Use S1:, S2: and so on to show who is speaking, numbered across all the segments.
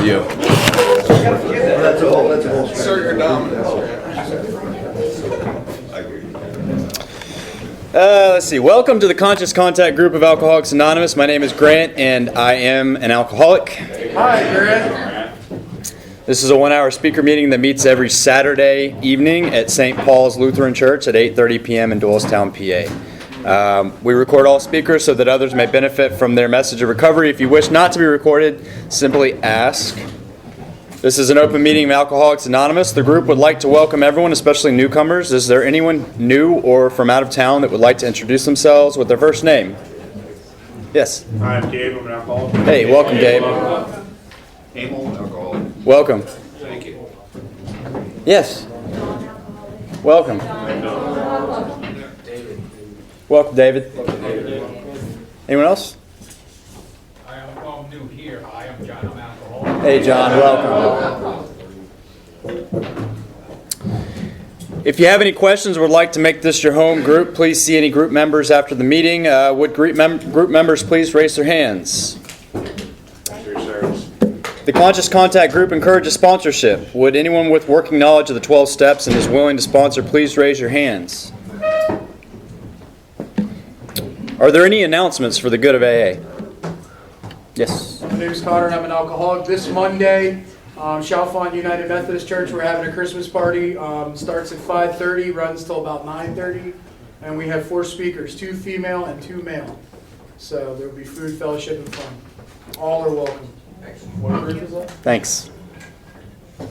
S1: of you.
S2: That's a whole.
S3: Assert your dominance.
S1: Let's see. Welcome to the Conscious Contact Group of Alcoholics Anonymous. My name is Grant, and I am an alcoholic.
S3: Hi, Grant.
S1: This is a 1-hour speaker meeting that meets every Saturday evening at St. Paul's Lutheran Church at 8:30 p.m. in Doylestown, PA. We record all speakers so that others may benefit from their message of recovery. If you wish not to be recorded, simply ask. This is an open meeting of Alcoholics Anonymous. The group would like to welcome everyone, especially newcomers. Is there anyone new or from out of town that would like to introduce themselves with their first name? Yes.
S4: Hi, I'm Dave. I'm an alcoholic.
S1: Hey, welcome, Dave.
S3: Emil, alcoholic.
S1: Welcome.
S3: Thank you.
S1: Yes. Welcome. Welcome, David. Anyone else?
S5: I'm new here. I am John. I'm alcoholic.
S1: Hey, John. Welcome. If you have any questions or would like to make this your home group, please see any group members after the meeting. Would group members please raise their hands? The Conscious Contact Group encourages sponsorship. Would anyone with working knowledge of the 12 steps and is willing to sponsor please raise your hands? Are there any announcements for the good of AA? Yes.
S6: My name is Connor and I'm an alcoholic. This Monday, Chalfont United Methodist Church, we're having a Christmas party. Starts at 5:30, runs till about 9:30. And we have 4 speakers, 2 female and 2 male. So there will be food, fellowship, and fun. All are welcome. What group is that?
S1: Thanks.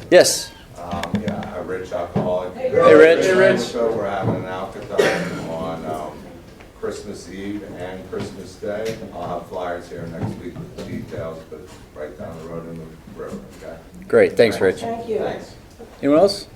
S1: Yes.
S7: Yeah, a rich alcoholic.
S1: Hey, Rich.
S6: Hey, Rich.
S7: So we're having an alcohol on Christmas Eve and Christmas Day. I'll have flyers here next week with the details, but right down the road in the road, okay?
S1: Great. Thanks, Rich.
S8: Thank you.
S7: Thanks.
S1: Anyone else?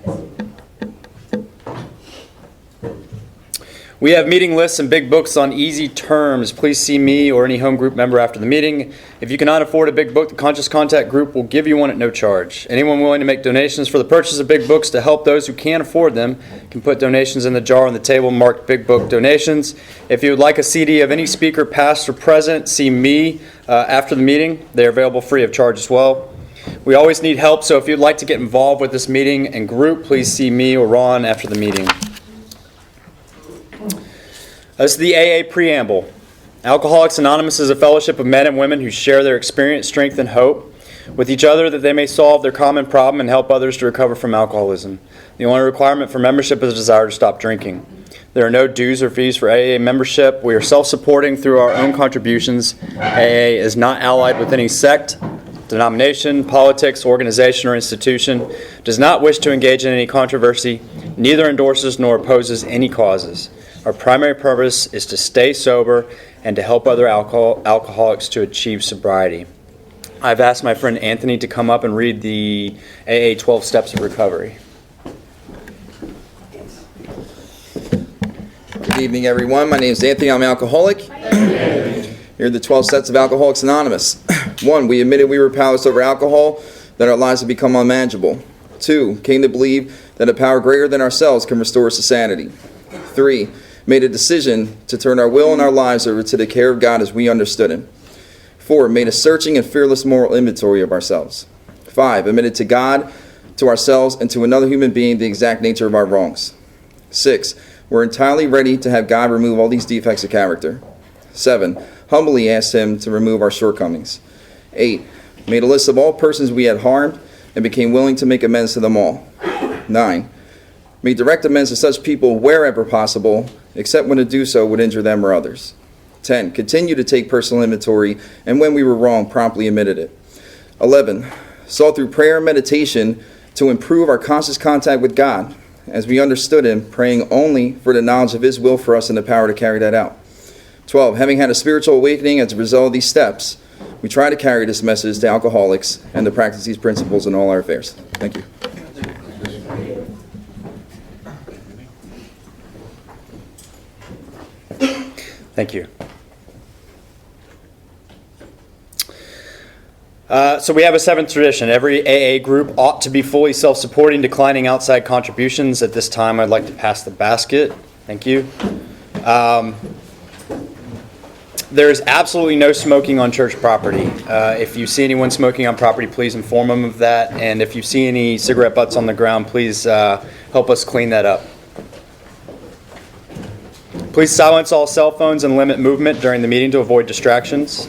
S1: We have meeting lists and big books on easy terms. Please see me or any home group member after the meeting. If you cannot afford a big book, the Conscious Contact Group will give you one at no charge. Anyone willing to make donations for the purchase of big books to help those who can't afford them can put donations in the jar on the table marked Big Book Donations. If you would like a CD of any speaker, past or present, see me after the meeting. They are available free of charge as well. We always need help, so if you'd like to get involved with this meeting and group, please see me or Ron after the meeting. This is the AA Preamble. Alcoholics Anonymous is a fellowship of men and women who share their experience, strength, and hope with each other that they may solve their common problem and help others to recover from alcoholism. The only requirement for membership is a desire to stop drinking. There are no dues or fees for AA membership. We are self-supporting through our own contributions. AA is not allied with any sect, denomination, politics, organization, or institution, does not wish to engage in any controversy, neither endorses nor opposes any causes. Our primary purpose is to stay sober and to help other alcoholics to achieve sobriety. I've asked my friend Anthony to come up and read the AA 12 Steps of Recovery.
S9: Good evening, everyone. My name is Anthony. I'm an alcoholic. Here are the 12 steps of Alcoholics Anonymous. 1. We admitted we were powerless over alcohol, that our lives have become unmanageable. 2. Came to believe that a power greater than ourselves can restore us to sanity. 3. Made a decision to turn our will and our lives over to the care of God as we understood Him. 4. Made a searching and fearless moral inventory of ourselves. 5. Admitted to God, to ourselves, and to another human being the exact nature of our wrongs. 6. We're entirely ready to have God remove all these defects of character. 7. Humbly asked Him to remove our shortcomings. 8. Made a list of all persons we had harmed and became willing to make amends to them all. 9. Made direct amends to such people wherever possible, except when to do so would injure them or others. 10. Continue to take personal inventory, and when we were wrong, promptly admitted it. 11. Sought through prayer and meditation to improve our conscious contact with God, as we understood Him, praying only for the knowledge of His will for us and the power to carry that out. 12. Having had a spiritual awakening as a result of these steps, we try to carry this message to alcoholics and to practice these principles in all our affairs. Thank you.
S1: Thank you. So we have a 7th tradition. Every AA group ought to be fully self-supporting, declining outside contributions. At this time, I'd like to pass the basket. Thank you. There is absolutely no smoking on church property. If you see anyone smoking on property, please inform them of that. And if you see any cigarette butts on the ground, please help us clean that up. Please silence all cell phones and limit movement during the meeting to avoid distractions.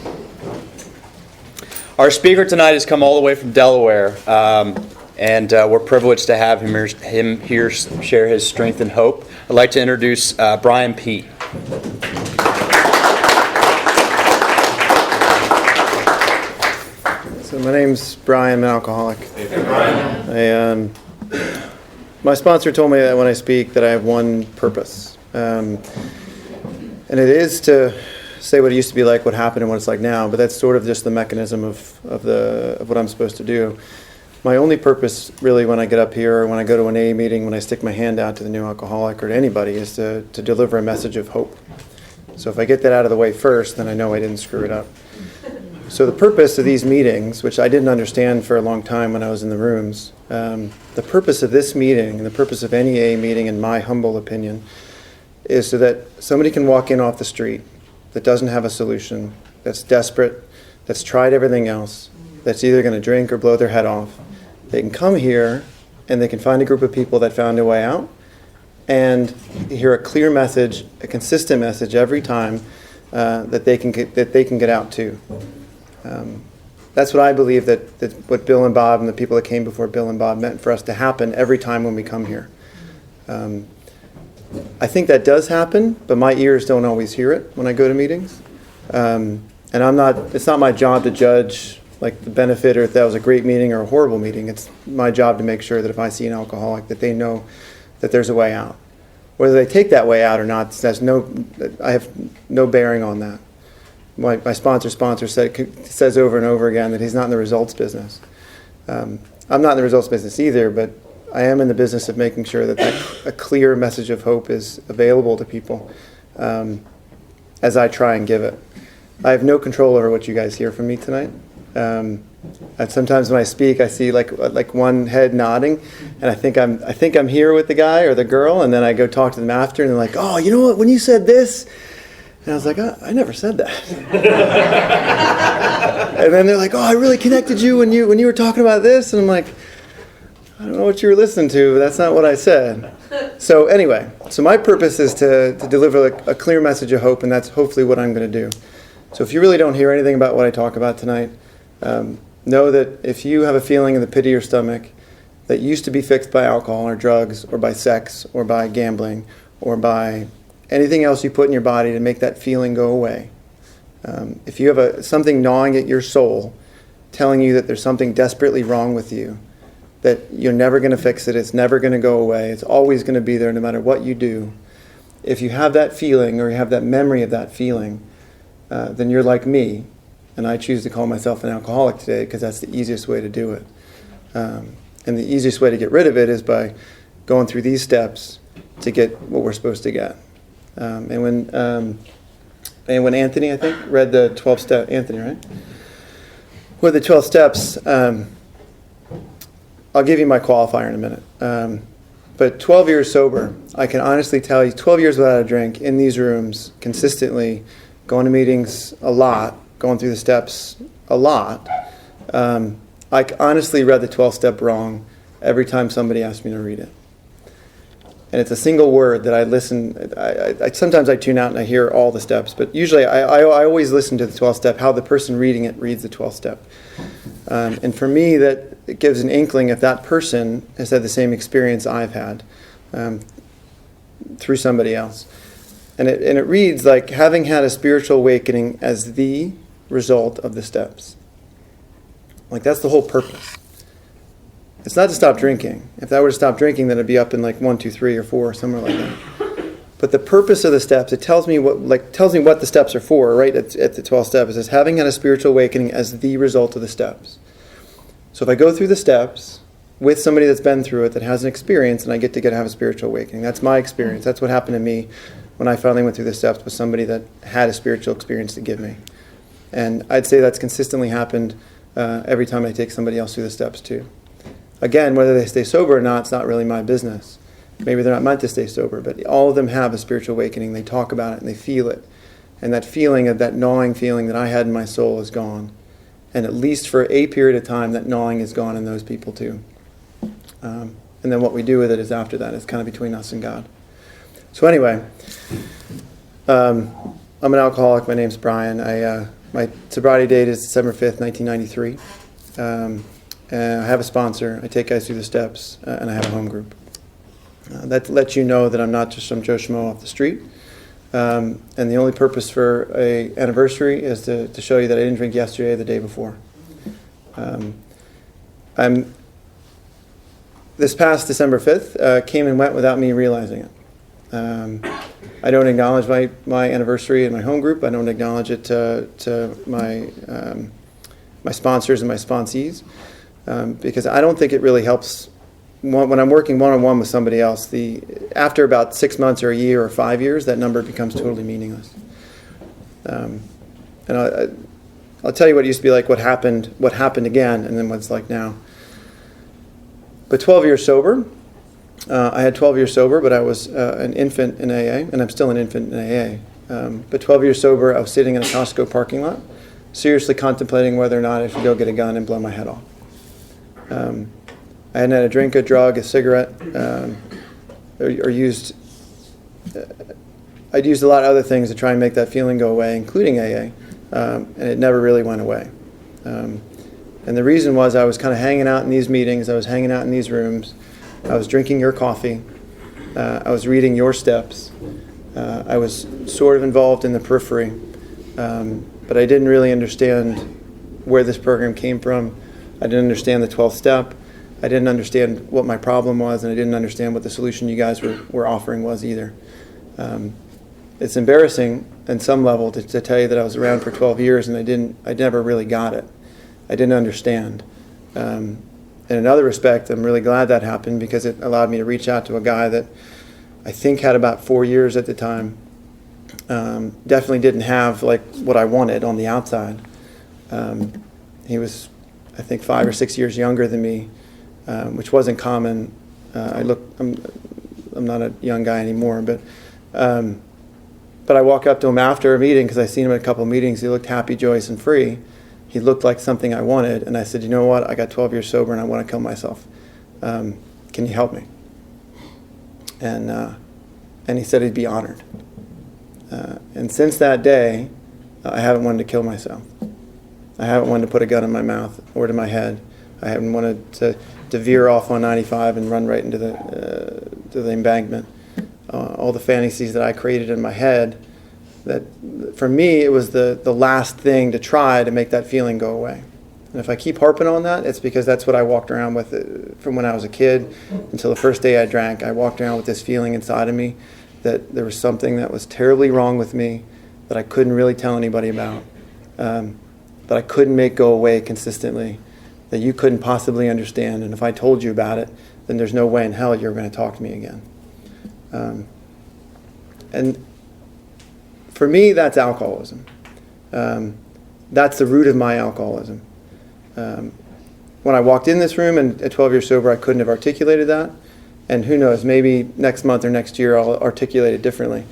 S1: Our speaker tonight has come all the way from Delaware, and we're privileged to have him here share his strength and hope. I'd like to introduce Brian P.
S4: So my name's Brian, I'm an alcoholic. Hey, Brian. My sponsor told me that when I speak that I have one purpose. And it is to say what it used to be like, what happened, and what it's like now, but that's sort of just the mechanism of what I'm supposed to do. My only purpose, really, when I get up here, or when I go to an AA meeting, when I stick my hand out to the new alcoholic or to anybody, is to deliver a message of hope. So if I get that out of the way first, then I know I didn't screw it up. So the purpose of these meetings, which I didn't understand for a long time when I was in the rooms, the purpose of this meeting, and the purpose of any AA meeting, in my humble opinion, is so that somebody can walk in off the street that doesn't have a solution, that's desperate, that's tried everything else, that's either going to drink or blow their head off. They can come here and they can find a group of people that found a way out and hear a clear message, a consistent message every time that they can get out to. That's what I believe that what Bill and Bob and the people that came before Bill and Bob meant for us to happen every time when we come here. I think that does happen, but my ears don't always hear it when I go to meetings. And it's not my job to judge like the benefit or if that was a great meeting or a horrible meeting. It's my job to make sure that if I see an alcoholic that they know that there's a way out. Whether they take that way out or not, I have no bearing on that. My sponsor says over and over again that he's not in the results business. I'm not in the results business either, but I am in the business of making sure that a clear message of hope is available to people as I try and give it. I have no control over what you guys hear from me tonight. And sometimes when I speak, I see like one head nodding, and I think I'm here with the guy or the girl, and then I go talk to them after, and they're like, "Oh, you know what? When you said this," and I was like, "I never said that." And then they're like, "Oh, I really connected you when you were talking about this," and I'm like, "I don't know what you were listening to, but that's not what I said." So anyway, my purpose is to deliver a clear message of hope, and that's hopefully what I'm going to do. So if you really don't hear anything about what I talk about tonight, know that if you have a feeling in the pit of your stomach that used to be fixed by alcohol or drugs or by sex or by gambling or by anything else you put in your body to make that feeling go away, if you have something gnawing at your soul telling you that there's something desperately wrong with you, that you're never going to fix it, it's never going to go away, it's always going to be there no matter what you do, if you have that feeling or you have that memory of that feeling, then you're like me. And I choose to call myself an alcoholic today because that's the easiest way to do it. And the easiest way to get rid of it is by going through these steps to get what we're supposed to get. And when Anthony, I think, read the 12 steps, Anthony, right? With the 12 steps, I'll give you my qualifier in a minute. But 12 years sober, I can honestly tell you, 12 years without a drink, in these rooms, consistently, going to meetings a lot, going through the steps a lot, I honestly read the 12th step wrong every time somebody asked me to read it. And it's a single word that I listen, sometimes I tune out and I hear all the steps, but usually I always listen to the 12th step, how the person reading it reads the 12th step. And for me, that it gives an inkling if that person has had the same experience I've had through somebody else. And it reads like having had a spiritual awakening as the result of the steps. Like that's the whole purpose. It's not to stop drinking. If I were to stop drinking, then it'd be up in like 1, 2, 3, or 4, somewhere like that. But the purpose of the steps, it tells me what the steps are for, right? At the 12th step, it says having had a spiritual awakening as the result of the steps. So if I go through the steps with somebody that's been through it, that has an experience, and I get to have a spiritual awakening. That's my experience. That's what happened to me when I finally went through the steps with somebody that had a spiritual experience to give me. And I'd say that's consistently happened every time I take somebody else through the steps too. Again, whether they stay sober or not, it's not really my business. Maybe they're not meant to stay sober, but all of them have a spiritual awakening. They talk about it and they feel it. And that feeling of that gnawing feeling that I had in my soul is gone. And at least for a period of time, that gnawing is gone in those people too. And then what we do with it is after that. It's kind of between us and God. So anyway, I'm an alcoholic. My name's Brian. My sobriety date is December 5th, 1993. And I have a sponsor. I take guys through the steps, and I have a home group. That lets you know that I'm not just some Joe Schmo off the street. And the only purpose for a anniversary is to show you that I didn't drink yesterday or the day before. This past December 5th came and went without me realizing it. I don't acknowledge my anniversary in my home group. I don't acknowledge it to my sponsors and my sponsees because I don't think it really helps. When I'm working one-on-one with somebody else, after about 6 months or a year or 5 years, that number becomes totally meaningless. And I'll tell you what it used to be like, what happened again, and then what it's like now. But 12 years sober, I had 12 years sober, but I was an infant in AA, and I'm still an infant in AA. But 12 years sober, I was sitting in a Costco parking lot, seriously contemplating whether or not I should go get a gun and blow my head off. I hadn't had a drink, a drug, a cigarette, or used. I'd used a lot of other things to try and make that feeling go away, including AA, and it never really went away. And the reason was I was kind of hanging out in these meetings, I was hanging out in these rooms, I was drinking your coffee, I was reading your steps, I was sort of involved in the periphery, but I didn't really understand where this program came from. I didn't understand the 12th step. I didn't understand what my problem was, and I didn't understand what the solution you guys were offering was either. It's embarrassing on some level to tell you that I was around for 12 years and I never really got it. I didn't understand. In another respect, I'm really glad that happened because it allowed me to reach out to a guy that I think had about 4 years at the time. Definitely didn't have like what I wanted on the outside. He was, I think, 5 or 6 years younger than me, which wasn't common. I'm not a young guy anymore, but I walk up to him after a meeting because I seen him at a couple of meetings. He looked happy, joyous, and free. He looked like something I wanted, and I said, you know what? I got 12 years sober, and I want to kill myself. Can you help me? And he said he'd be honored. And since that day, I haven't wanted to kill myself. I haven't wanted to put a gun in my mouth or to my head. I haven't wanted to veer off on 95 and run right into the embankment. All the fantasies that I created in my head, that for me it was the last thing to try to make that feeling go away. And if I keep harping on that, it's because that's what I walked around with from when I was a kid until the first day I drank. I walked around with this feeling inside of me that there was something that was terribly wrong with me that I couldn't really tell anybody about, that I couldn't make go away consistently, that you couldn't possibly understand. And if I told you about it, then there's no way in hell you're going to talk to me again. And for me, that's alcoholism. That's the root of my alcoholism. When I walked in this room and at 12 years sober, I couldn't have articulated that. And who knows, maybe next month or next year I'll articulate it differently.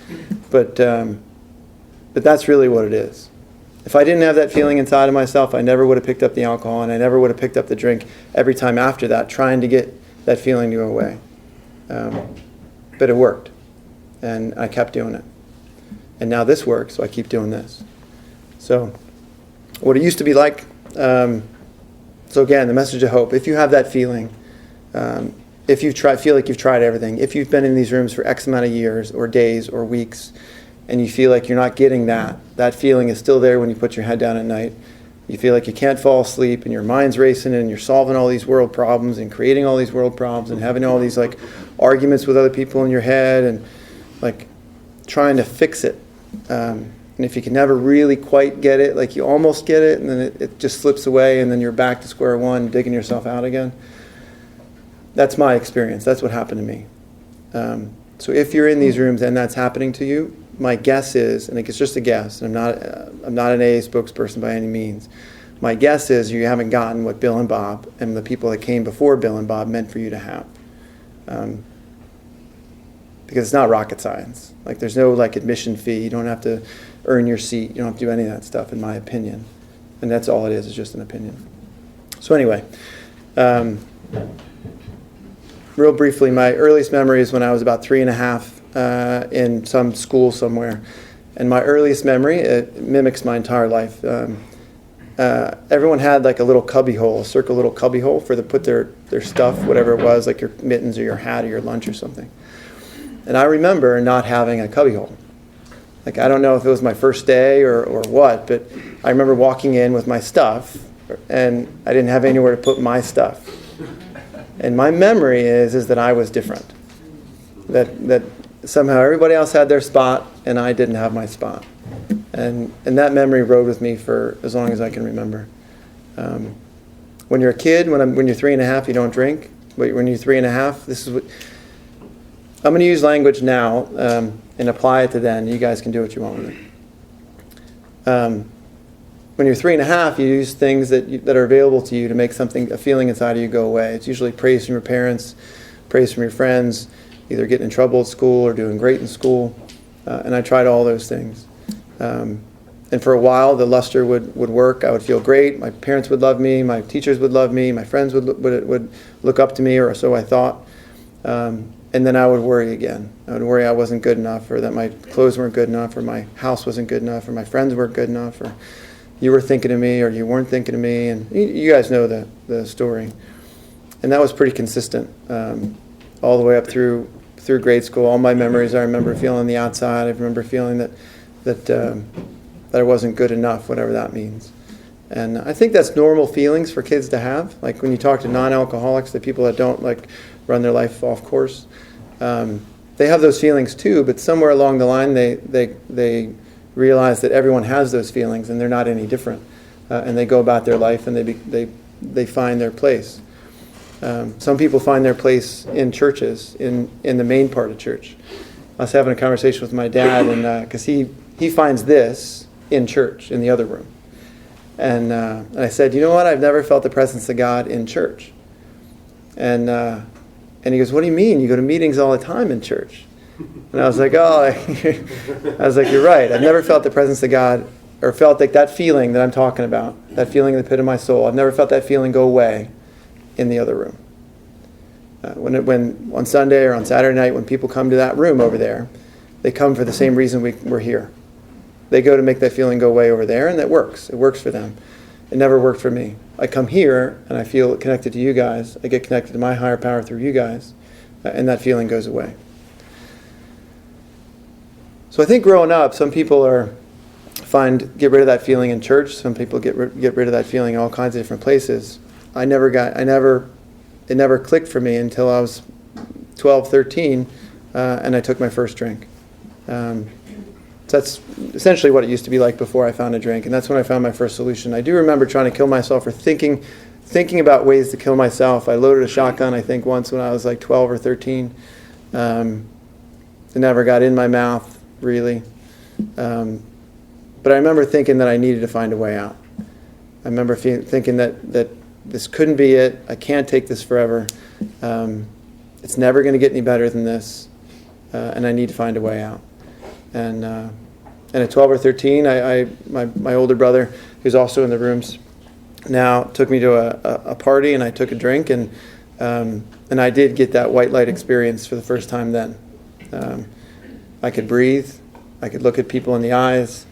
S4: But that's really what it is. If I didn't have that feeling inside of myself, I never would have picked up the alcohol, and I never would have picked up the drink every time after that, trying to get that feeling to go away. But it worked, and I kept doing it. And now this works, so I keep doing this. So what it used to be like, so again, the message of hope. If you have that feeling, if you feel like you've tried everything, if you've been in these rooms for X amount of years or days or weeks, and you feel like you're not getting that feeling is still there when you put your head down at night. You feel like you can't fall asleep and your mind's racing and you're solving all these world problems and creating all these world problems and having all these like arguments with other people in your head and like trying to fix it. And if you can never really quite get it, like you almost get it and then it just slips away and then you're back to square one, digging yourself out again. That's my experience. That's what happened to me. So if you're in these rooms and that's happening to you, my guess is, and it's just a guess, and I'm not an AA spokesperson by any means, my guess is you haven't gotten what Bill and Bob and the people that came before Bill and Bob meant for you to have. because it's not rocket science. Like there's no like admission fee. You don't have to earn your seat. You don't have to do any of that stuff, in my opinion. And that's all it is just an opinion. So anyway, real briefly, my earliest memory is when I was about 3 and a half in some school somewhere. And my earliest memory, it mimics my entire life. Everyone had like a little cubby hole, a circle little cubby hole for to put their stuff, whatever it was, like your mittens or your hat or your lunch or something. And I remember not having a cubby hole. Like, I don't know if it was my first day or what, but I remember walking in with my stuff, and I didn't have anywhere to put my stuff. And my memory is that I was different. That somehow everybody else had their spot, and I didn't have my spot. And that memory rode with me for as long as I can remember. When you're a kid, when you're 3 and a half, you don't drink. But when you're 3 and a half, this is what... I'm going to use language now and apply it to then. You guys can do what you want with it. When you're 3 and a half, you use things that are available to you to make a feeling inside of you go away. It's usually praise from your parents, praise from your friends, either getting in trouble at school or doing great in school. And I tried all those things. And for a while, the luster would work. I would feel great. My parents would love me. My teachers would love me. My friends would look up to me, or so I thought. And then I would worry again. I would worry I wasn't good enough, or that my clothes weren't good enough, or my house wasn't good enough, or my friends weren't good enough, or you were thinking of me, or you weren't thinking of me. And you guys know the story. And that was pretty consistent all the way up through grade school. All my memories, I remember feeling the outside. I remember feeling that I wasn't good enough, whatever that means. And I think that's normal feelings for kids to have. Like when you talk to non-alcoholics, the people that don't like run their life off course, they have those feelings too. But somewhere along the line, they realize that everyone has those feelings and they're not any different. And they go about their life and they find their place. Some people find their place in churches, in the main part of church. I was having a conversation with my dad, and because he finds this in church, in the other room. And I said, you know what? I've never felt the presence of God in church. And he goes, what do you mean? You go to meetings all the time in church. And I was like, you're right. I've never felt the presence of God, or felt like that feeling that I'm talking about, that feeling in the pit of my soul. I've never felt that feeling go away in the other room. When on Sunday or on Saturday night, when people come to that room over there, they come for the same reason we're here. They go to make that feeling go away over there, and that works. It works for them. It never worked for me. I come here, and I feel connected to you guys. I get connected to my higher power through you guys, and that feeling goes away. So I think growing up, some people get rid of that feeling in church. Some people get rid of that feeling in all kinds of different places. It never clicked for me until I was 12, 13, and I took my first drink. So that's essentially what it used to be like before I found a drink, and that's when I found my first solution. I do remember trying to kill myself, or thinking about ways to kill myself. I loaded a shotgun, I think, once when I was like 12 or 13. It never got in my mouth, really. But I remember thinking that I needed to find a way out. I remember thinking that this couldn't be it. I can't take this forever. It's never going to get any better than this, and I need to find a way out. And at 12 or 13, my older brother, who's also in the rooms now, took me to a party, and I took a drink, and I did get that white light experience for the first time then. I could breathe. I could look at people in the eyes.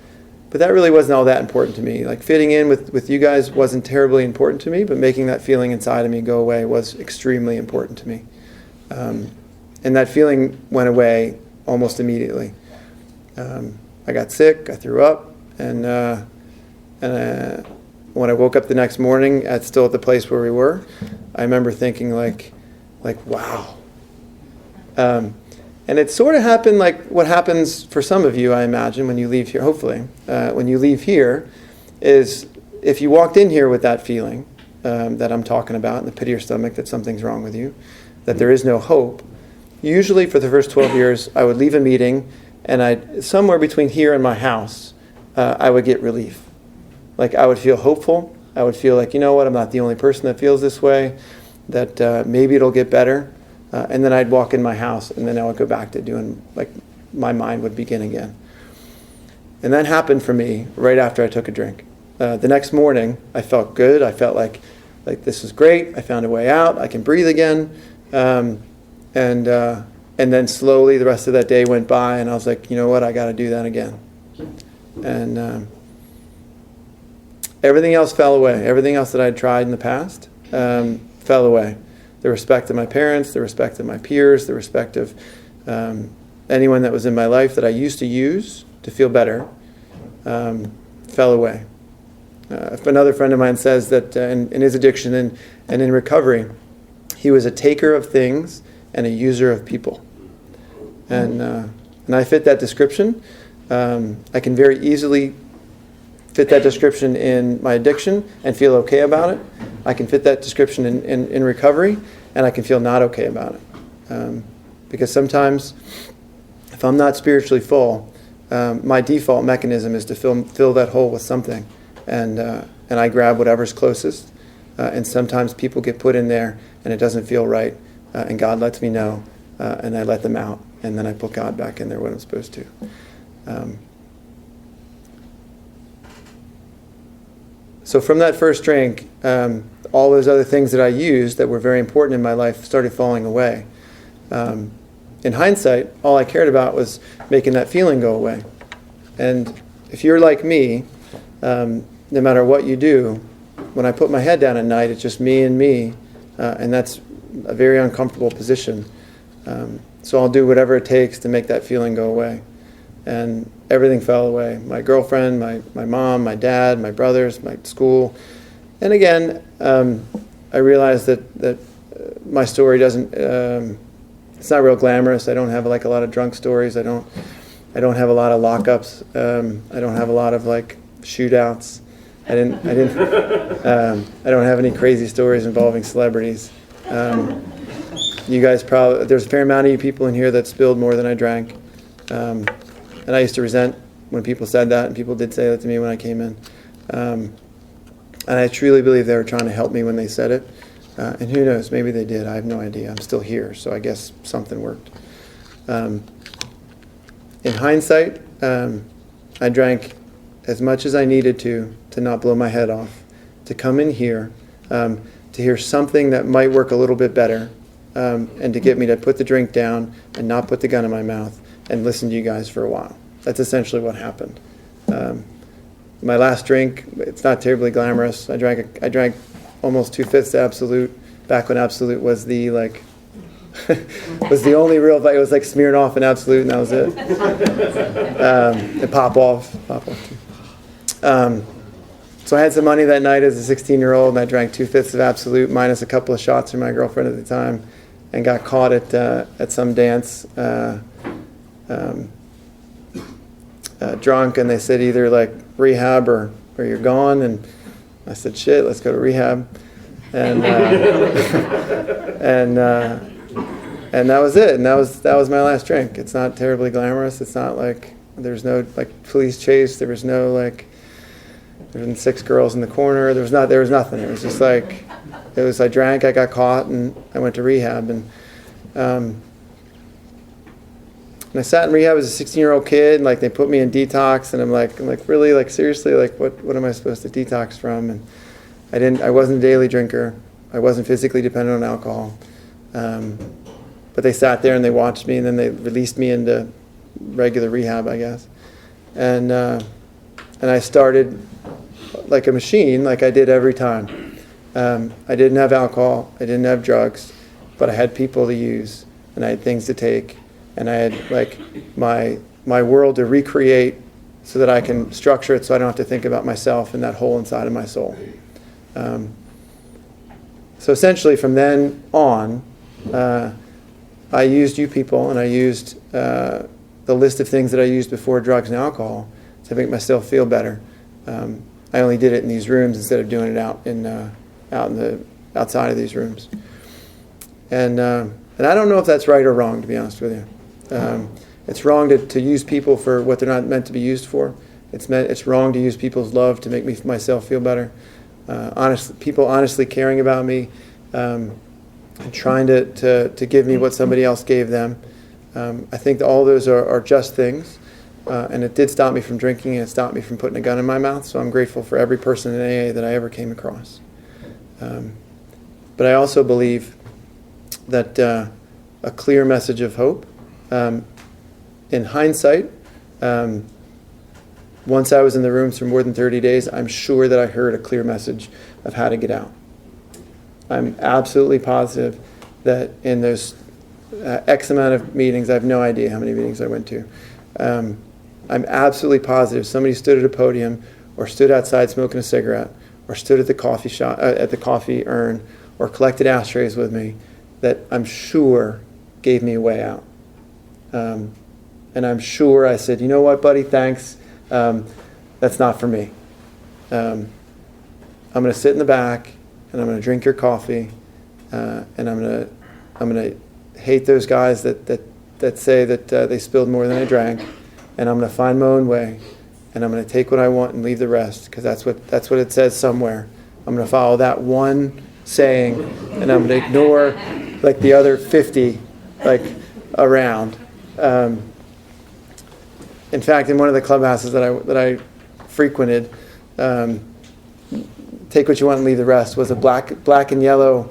S4: But that really wasn't all that important to me. Like fitting in with you guys wasn't terribly important to me, but making that feeling inside of me go away was extremely important to me. And that feeling went away almost immediately. I got sick, I threw up, and when I woke up the next morning, still at the place where we were, I remember thinking like wow. And it sort of happened like what happens for some of you, I imagine, when you leave here, hopefully. When you leave here, is if you walked in here with that feeling that I'm talking about, in the pit of your stomach, that something's wrong with you, that there is no hope, usually for the first 12 years, I would leave a meeting, and somewhere between here and my house, I would get relief. Like I would feel hopeful. I would feel like, you know what, I'm not the only person that feels this way, that maybe it'll get better. and then I'd walk in my house, and then I would go back to doing, like, my mind would begin again. And that happened for me right after I took a drink. The next morning, I felt good. I felt like this was great. I found a way out. I can breathe again. And then slowly the rest of that day went by, and I was like, you know what? I got to do that again. And everything else fell away. Everything else that I had tried in the past fell away. The respect of my parents, the respect of my peers, the respect of anyone that was in my life that I used to use to feel better fell away. Another friend of mine says that in his addiction and in recovery, he was a taker of things and a user of people. And I fit that description. I can very easily fit that description in my addiction and feel okay about it. I can fit that description in recovery, and I can feel not okay about it. Because sometimes, if I'm not spiritually full, my default mechanism is to fill that hole with something. And I grab whatever's closest. And sometimes people get put in there, and it doesn't feel right. And God lets me know, and I let them out. And then I put God back in there when I'm supposed to. So from that first drink, all those other things that I used that were very important in my life started falling away. In hindsight, all I cared about was making that feeling go away. And if you're like me, no matter what you do, when I put my head down at night, it's just me, and that's a very uncomfortable position. So I'll do whatever it takes to make that feeling go away. And everything fell away. My girlfriend, my mom, my dad, my brothers, my school. And again, I realized that my story doesn't, it's not real glamorous. I don't have like a lot of drunk stories. I don't have a lot of lockups. I don't have a lot of like shootouts. I don't have any crazy stories involving celebrities. You guys probably, there's a fair amount of you people in here that spilled more than I drank. And I used to resent when people said that, and people did say that to me when I came in. And I truly believe they were trying to help me when they said it. And who knows, maybe they did. I have no idea. I'm still here, so I guess something worked. In hindsight, I drank as much as I needed to not blow my head off, to come in here, to hear something that might work a little bit better, and to get me to put the drink down and not put the gun in my mouth and listen to you guys for a while. That's essentially what happened. My last drink, it's not terribly glamorous. I drank almost 2/5 Absolute, back when Absolute was the was the only real, it was like Smirnoff and Absolute, and that was it. And Pop Off. So I had some money that night as a 16-year-old, and I drank 2/5 of Absolute minus a couple of shots from my girlfriend at the time, and got caught at some dance drunk, and they said either like rehab or you're gone, and I said shit, let's go to rehab, and and that was it, and that was my last drink. It's not terribly glamorous. It's not like there's no like police chase. There was no like there was 6 girls in the corner. There was nothing. It was just like I drank, I got caught, and I went to rehab, and I sat in rehab as a 16-year-old kid, and like they put me in detox, and I'm like really, like seriously, like what am I supposed to detox from? And I wasn't a daily drinker. I wasn't physically dependent on alcohol. But they sat there and they watched me, and then they released me into regular rehab, I guess. And I started like a machine, like I did every time. I didn't have alcohol, I didn't have drugs, but I had people to use, and I had things to take, and I had like my world to recreate so that I can structure it so I don't have to think about myself and that hole inside of my soul. So essentially from then on, I used you people, and I used the list of things that I used before drugs and alcohol to make myself feel better. I only did it in these rooms instead of doing it outside of these rooms. And I don't know if that's right or wrong, to be honest with you. It's wrong to use people for what they're not meant to be used for. It's wrong to use people's love to make myself feel better. People honestly caring about me and trying to give me what somebody else gave them. I think that all those are just things. And it did stop me from drinking, and it stopped me from putting a gun in my mouth. So I'm grateful for every person in AA that I ever came across. But I also believe that a clear message of hope, in hindsight, once I was in the rooms for more than 30 days, I'm sure that I heard a clear message of how to get out. I'm absolutely positive that in those X amount of meetings, I have no idea how many meetings I went to, I'm absolutely positive somebody stood at a podium or stood outside smoking a cigarette or stood at the coffee shop, at the coffee urn, or collected ashtrays with me, that I'm sure gave me a way out. And I'm sure I said, you know what, buddy, thanks. That's not for me. I'm going to sit in the back and I'm going to drink your coffee, and I'm going to hate those guys that say that they spilled more than I drank, and I'm going to find my own way, and I'm going to take what I want and leave the rest, because that's what it says somewhere. I'm going to follow that one saying, and I'm going to ignore like the other 50 like around. In fact, in one of the clubhouses that I frequented, take what you want and leave the rest was a black and yellow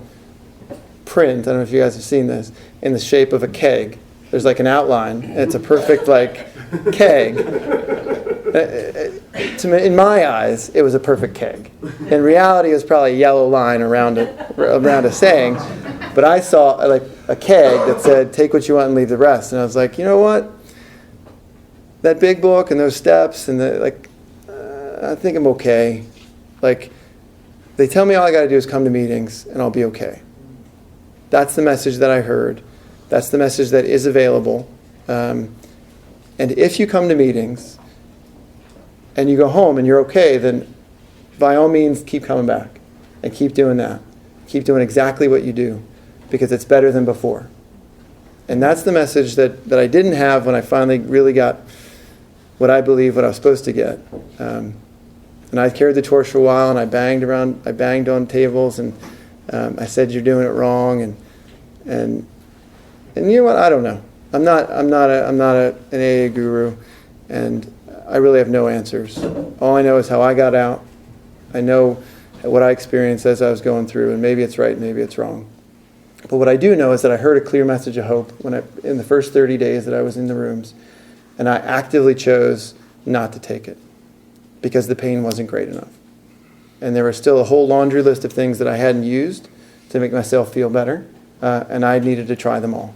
S4: print. I don't know if you guys have seen this, in the shape of a keg. There's like an outline, and it's a perfect like keg. To me, in my eyes, it was a perfect keg. In reality, it was probably a yellow line around a saying, but I saw like a keg that said, take what you want and leave the rest. And I was like, you know what? That big book and those steps and I think I'm okay. Like, they tell me all I got to do is come to meetings and I'll be okay. That's the message that I heard. That's the message that is available. And if you come to meetings and you go home and you're okay, then by all means keep coming back and keep doing that. Keep doing exactly what you do, because it's better than before. And that's the message that I didn't have when I finally really got what I believe what I was supposed to get. And I carried the torch for a while, and I banged on tables, and I said, you're doing it wrong, and you know what? I don't know. I'm not an AA guru, and I really have no answers. All I know is how I got out. I know what I experienced as I was going through, and maybe it's right, maybe it's wrong. But what I do know is that I heard a clear message of hope in the first 30 days that I was in the rooms, and I actively chose not to take it because the pain wasn't great enough. And there was still a whole laundry list of things that I hadn't used to make myself feel better, and I needed to try them all.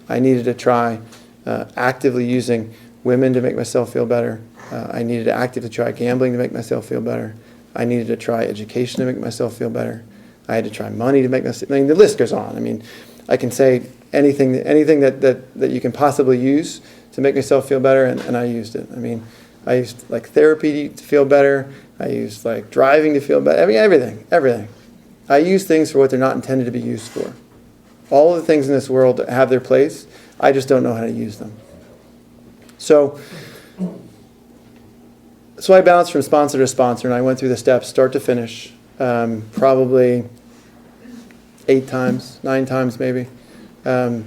S4: I needed to try actively using women to make myself feel better. I needed to actively try gambling to make myself feel better. I needed to try education to make myself feel better. I had to try money to make myself. I mean, the list goes on. I mean, I can say anything that you can possibly use to make myself feel better, and I used it. I mean, I used like therapy to feel better. I used like driving to feel better. I mean, everything. I use things for what they're not intended to be used for. All of the things in this world have their place. I just don't know how to use them. So I bounced from sponsor to sponsor, and I went through the steps, start to finish, probably 8 times, 9 times maybe, from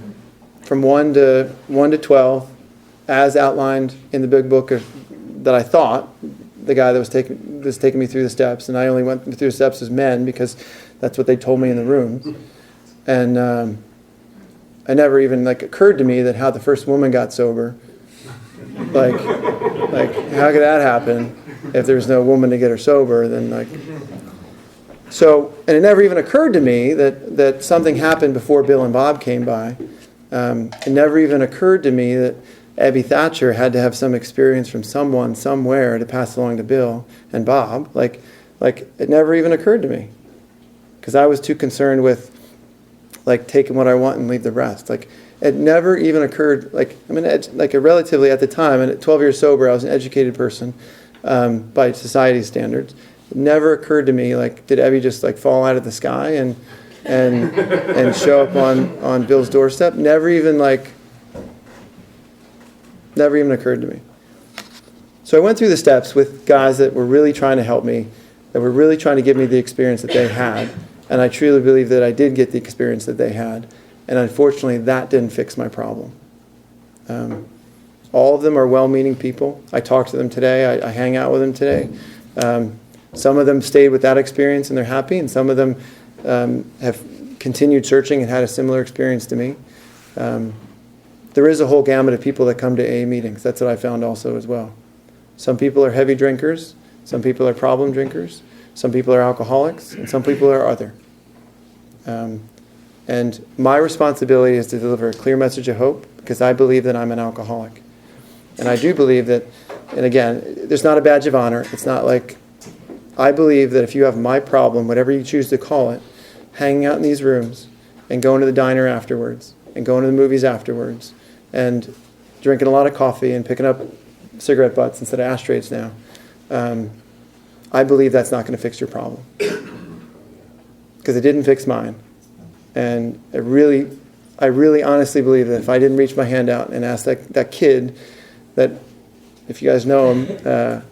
S4: 1 to 12, as outlined in the big book that I thought the guy that was taking me through the steps, and I only went through the steps as men because that's what they told me in the room, and it never even occurred to me that how the first woman got sober. Like how could that happen if there's no woman to get her sober? Then and it never even occurred to me that something happened before Bill and Bob came by. It never even occurred to me that Abby Thatcher had to have some experience from someone somewhere to pass along to Bill and Bob. Like it never even occurred to me, because I was too concerned with taking what I want and leave the rest. It never even occurred. Relatively at the time, and at 12 years sober, I was an educated person by society's standards. It never occurred to me did Evie just fall out of the sky and show up on Bill's doorstep? Never even occurred to me. So I went through the steps with guys that were really trying to help me, that were really trying to give me the experience that they had, And I truly believe that I did get the experience that they had. And unfortunately, that didn't fix my problem. All of them are well-meaning people. I talked to them today. I hang out with them today. Some of them stayed with that experience and they're happy, and some of them have continued searching and had a similar experience to me. There is a whole gamut of people that come to AA meetings. That's what I found also as well. Some people are heavy drinkers. Some people are problem drinkers. Some people are alcoholics. And some people are other. And my responsibility is to deliver a clear message of hope, because I believe that I'm an alcoholic. And I do believe that, and again, there's not a badge of honor. It's not like, I believe that if you have my problem, whatever you choose to call it, hanging out in these rooms and going to the diner afterwards and going to the movies afterwards and drinking a lot of coffee and picking up cigarette butts instead of ashtrays now, I believe that's not going to fix your problem. Because it didn't fix mine. And I really honestly believe that if I didn't reach my hand out and ask that kid, that, if you guys know him,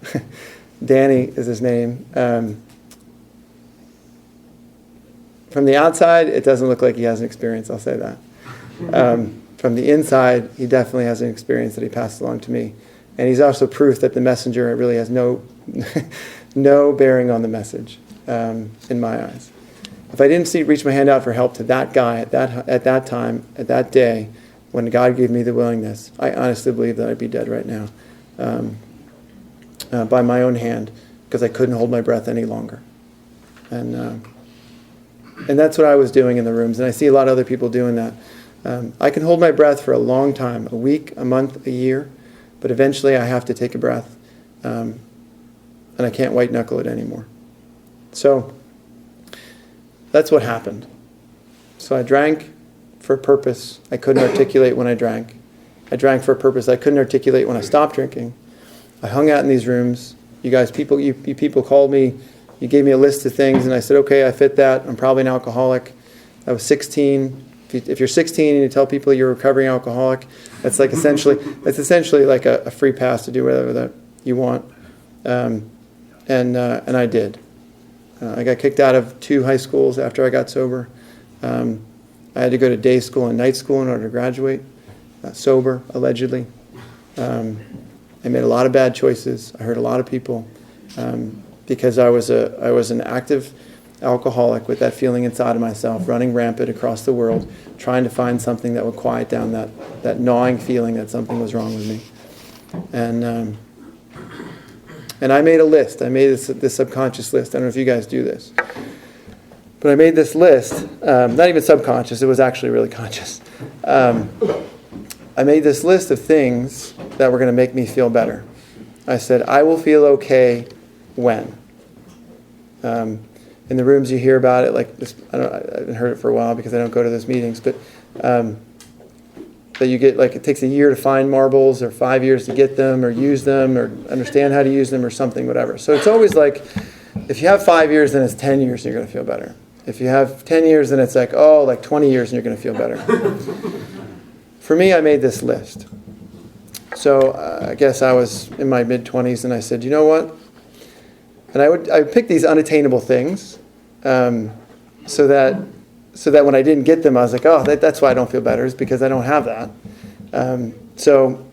S4: Danny is his name. From the outside, it doesn't look like he has an experience, I'll say that. From the inside, he definitely has an experience that he passed along to me. And he's also proof that the messenger really has no bearing on the message, in my eyes. If I didn't reach my hand out for help to that guy at that time, at that day, when God gave me the willingness, I honestly believe that I'd be dead right now, by my own hand, because I couldn't hold my breath any longer. And that's what I was doing in the rooms, and I see a lot of other people doing that. I can hold my breath for a long time, a week, a month, a year, but eventually I have to take a breath, and I can't white knuckle it anymore. So that's what happened. So I drank for a purpose I couldn't articulate when I drank. I drank for a purpose I couldn't articulate when I stopped drinking. I hung out in these rooms. You people called me. You gave me a list of things, and I said, okay, I fit that. I'm probably an alcoholic. I was 16. If you're 16 and you tell people you're a recovering alcoholic, that's essentially like a free pass to do whatever that you want. And I did. I got kicked out of 2 high schools after I got sober. I had to go to day school and night school in order to graduate, sober, allegedly. I made a lot of bad choices. I hurt a lot of people because I was an active alcoholic with that feeling inside of myself, running rampant across the world, trying to find something that would quiet down that gnawing feeling that something was wrong with me. And I made a list. I made this subconscious list. I don't know if you guys do this. But I made this list, not even subconscious, it was actually really conscious. I made this list of things that were going to make me feel better. I said, I will feel okay when. In the rooms you hear about it, like this, I haven't heard it for a while because I don't go to those meetings, but that you get, like, it takes a year to find marbles or 5 years to get them or use them or understand how to use them or something, whatever. So it's always like, if you have 5 years, then it's 10 years and you're going to feel better. If you have 10 years, then it's like 20 years and you're going to feel better. For me, I made this list. So I guess I was in my mid-20s and I said, you know what? And I would pick these unattainable things so that when I didn't get them, I was like, that's why I don't feel better, is because I don't have that. So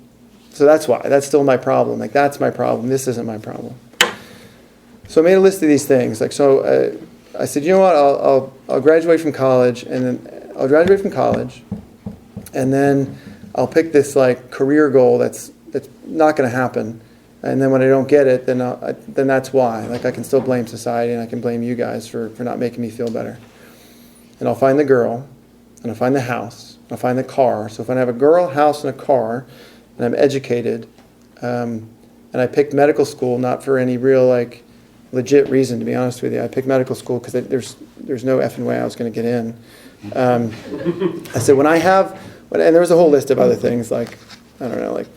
S4: that's why. That's still my problem. Like, that's my problem. This isn't my problem. So I made a list of these things. Like, so I said, you know what? I'll graduate from college, and then I'll pick this like career goal that's not going to happen. And then when I don't get it, then that's why. Like, I can still blame society and I can blame you guys for not making me feel better. And I'll find the girl, and I'll find the house, and I'll find the car. So if I have a girl, house, and a car, and I'm educated, and I picked medical school not for any real like legit reason, to be honest with you. I picked medical school because there's no effing way I was going to get in. I said and there was a whole list of other things like, I don't know, like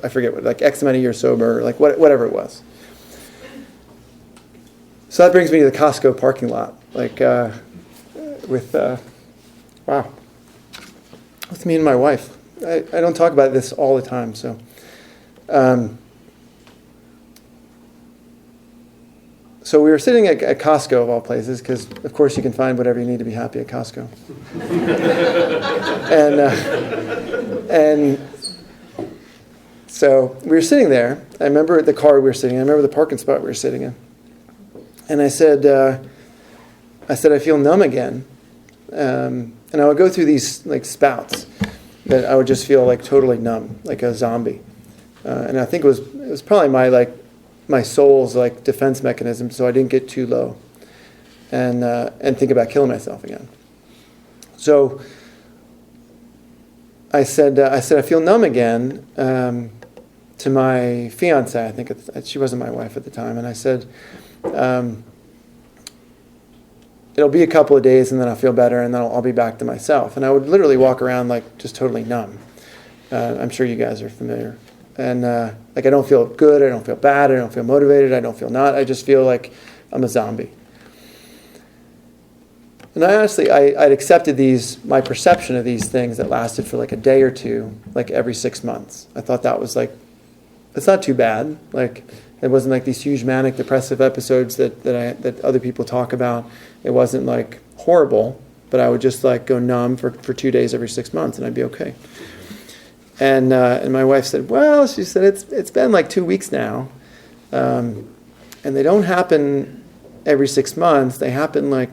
S4: I forget what, like X amount of years sober, like whatever it was. So that brings me to the Costco parking lot, like with me and my wife. I don't talk about this all the time, so So we were sitting at Costco, of all places, because, of course, you can find whatever you need to be happy at Costco. And so we were sitting there. I remember the car we were sitting in. I remember the parking spot we were sitting in. And I said, I feel numb again. And I would go through these like spouts that I would just feel like totally numb, like a zombie. And I think it was probably my soul's like defense mechanism, so I didn't get too low and think about killing myself again. So I said I feel numb again to my fiance. I think she wasn't my wife at the time, and I said it'll be a couple of days, and then I'll feel better, and then I'll be back to myself. And I would literally walk around like just totally numb. I'm sure you guys are familiar. And like I don't feel good, I don't feel bad, I don't feel motivated, I don't feel not. I just feel like I'm a zombie. And I honestly, I'd accepted my perception of these things that lasted for like a day or two, like every 6 months. I thought that was like, it's not too bad. Like it wasn't like these huge manic depressive episodes that other people talk about. It wasn't like horrible, but I would just like go numb for 2 days every 6 months and I'd be okay. And my wife said, well, she said, it's been like 2 weeks now. And they don't happen every 6 months. They happen like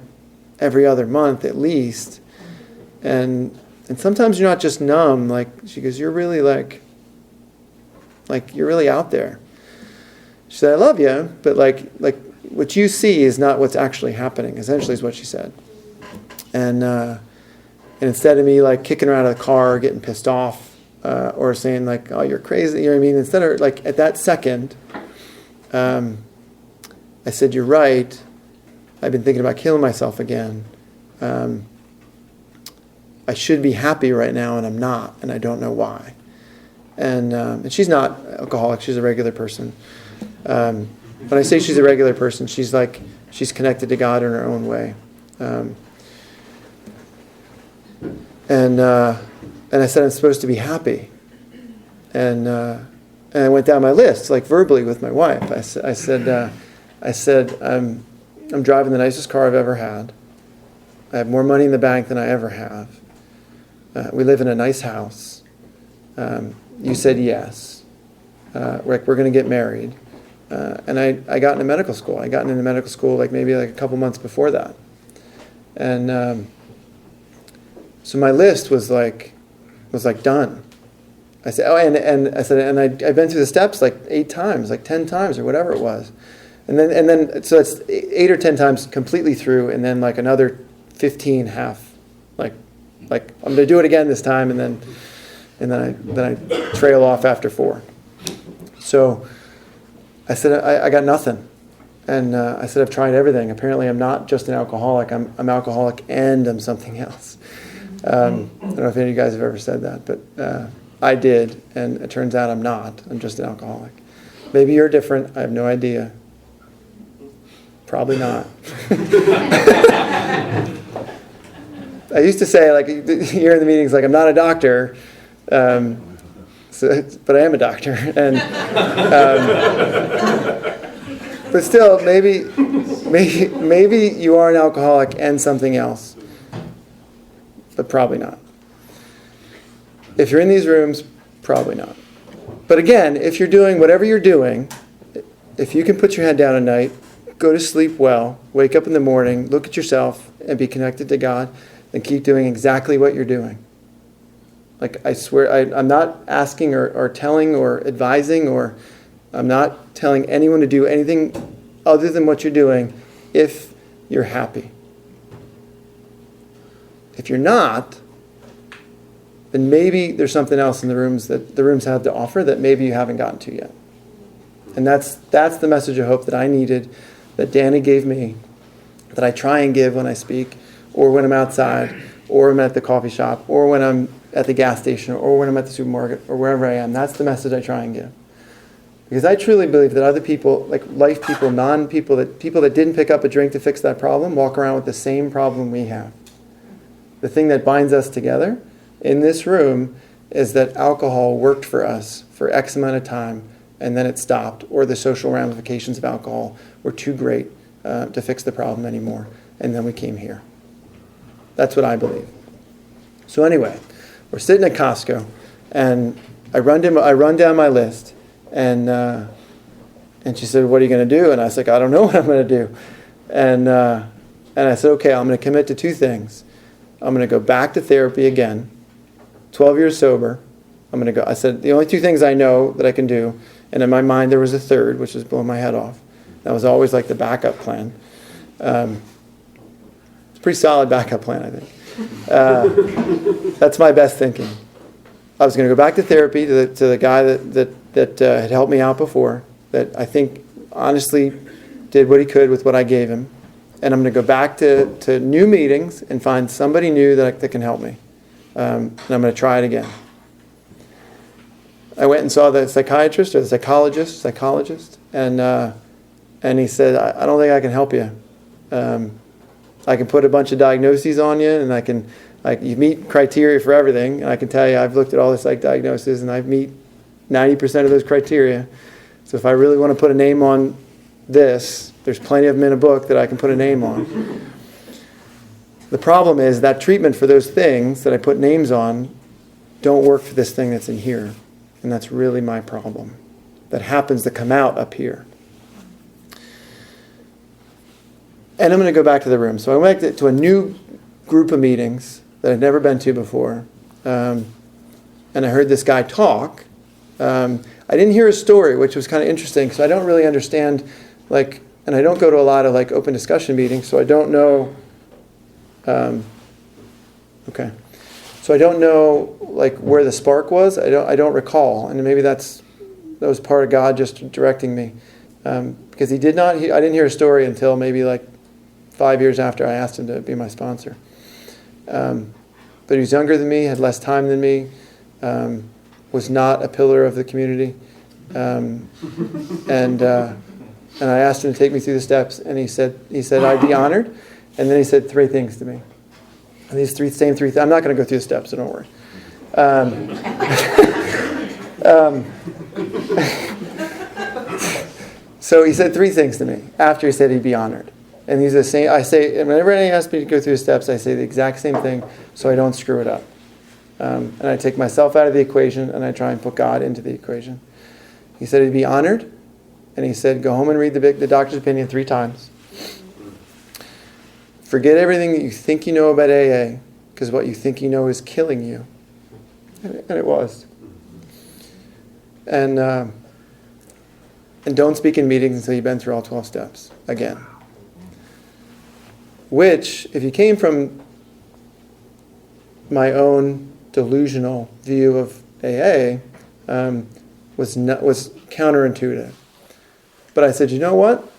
S4: every other month at least. And sometimes you're not just numb. Like she goes, you're really like you're really out there. She said, I love you, but like what you see is not what's actually happening, essentially is what she said. And instead of me like kicking her out of the car or getting pissed off, or saying like, oh, you're crazy, you know what I mean? Instead of like at that second, I said, you're right. I've been thinking about killing myself again. I should be happy right now, and I'm not, and I don't know why. And she's not alcoholic. She's a regular person. When I say she's a regular person, she's connected to God in her own way. And I said, I'm supposed to be happy. And I went down my list, like verbally with my wife. I said, I'm driving the nicest car I've ever had. I have more money in the bank than I ever have. We live in a nice house. You said yes. We're going to get married. And I got into medical school. I got into medical school maybe a couple months before that. And so my list was done. I said, I've been through the steps 8 times, 10 times or whatever it was. And then so it's 8 or 10 times completely through, and then another 15 half, I'm going to do it again this time, and then I trail off after 4. So I said, I got nothing. And I said, I've tried everything. Apparently I'm not just an alcoholic. I'm alcoholic and I'm something else. I don't know if any of you guys have ever said that, but I did, and it turns out I'm not. I'm just an alcoholic. Maybe you're different. I have no idea. Probably not. I used to say, here in the meetings, I'm not a doctor, but I am a doctor. And but still, maybe you are an alcoholic and something else. But probably not. If you're in these rooms, probably not. But again, if you're doing whatever you're doing, if you can put your head down at night, go to sleep well, wake up in the morning, look at yourself, and be connected to God, and keep doing exactly what you're doing. I swear, I'm not asking or telling or advising, or I'm not telling anyone to do anything other than what you're doing if you're happy. If you're not, then maybe there's something else in the rooms that the rooms have to offer that maybe you haven't gotten to yet. And that's the message of hope that I needed, that Danny gave me, that I try and give when I speak, or when I'm outside, or I'm at the coffee shop, or when I'm at the gas station, or when I'm at the supermarket, or wherever I am. That's the message I try and give. Because I truly believe that other people, life people, non-people, people that didn't pick up a drink to fix that problem, walk around with the same problem we have. The thing that binds us together in this room is that alcohol worked for us for X amount of time, and then it stopped, or the social ramifications of alcohol were too great, to fix the problem anymore. And then we came here. That's what I believe. So anyway, we're sitting at Costco, and I run down my list, and she said, "What are you going to do?" And I was like, "I don't know what I'm going to do." And I said, "Okay, I'm going to commit to two things. I'm going to go back to therapy again, 12 years sober. I'm going to go." I said, "The only two things I know that I can do," and in my mind there was a third, which was blowing my head off. That was always like the backup plan. It's a pretty solid backup plan, I think. That's my best thinking. I was going to go back to therapy to the guy that had helped me out before, that I think honestly did what he could with what I gave him. And I'm going to go back to new meetings and find somebody new that can help me. And I'm going to try it again. I went and saw the psychiatrist or the psychologist, and he said, I don't think I can help you. I can put a bunch of diagnoses on you, and you meet criteria for everything, and I can tell you I've looked at all the psych diagnoses, and I meet 90% of those criteria. So if I really want to put a name on this, there's plenty of them in a book that I can put a name on. The problem is that treatment for those things that I put names on don't work for this thing that's in here. And that's really my problem. That happens to come out up here. And I'm going to go back to the room. So I went to a new group of meetings that I'd never been to before. And I heard this guy talk. I didn't hear his story, which was kind of interesting, because I don't really understand, and I don't go to a lot of open discussion meetings, so I don't know. Okay. So I don't know where the spark was. I don't recall, and maybe that was part of God just directing me, because I didn't hear a story until maybe 5 years after I asked him to be my sponsor. But he was younger than me, had less time than me, was not a pillar of the community, and I asked him to take me through the steps, and he said I'd be honored, and then he said three things to me. And these same three things, I'm not going to go through the steps, so don't worry. So he said three things to me after he said he'd be honored. And these are the same. I say, whenever anyone asks me to go through the steps, I say the exact same thing so I don't screw it up. And I take myself out of the equation, and I try and put God into the equation. He said he'd be honored, and he said go home and read the doctor's opinion 3 times. Forget everything that you think you know about AA, because what you think you know is killing you. And it was. And don't speak in meetings until you've been through all 12 steps again. Which, if you came from my own delusional view of AA, was counterintuitive. But I said, you know what?